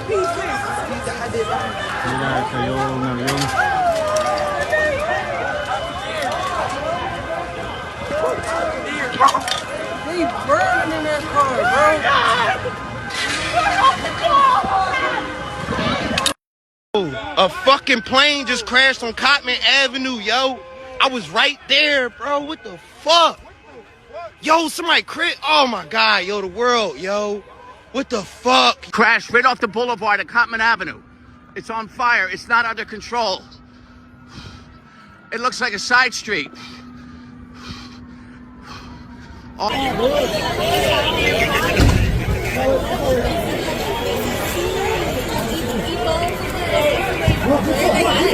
Mira, cayó un avión. They burning in that car, bro. A fucking plane just crashed on Cotman Avenue, yo. I was right there, bro. What the fuck? Yo, somebody oh my God, yo, the world, yo. What the fuck? Crashed right off the boulevard at Cotman Avenue. It's on fire. It's not under control. It looks like a side street. Oh.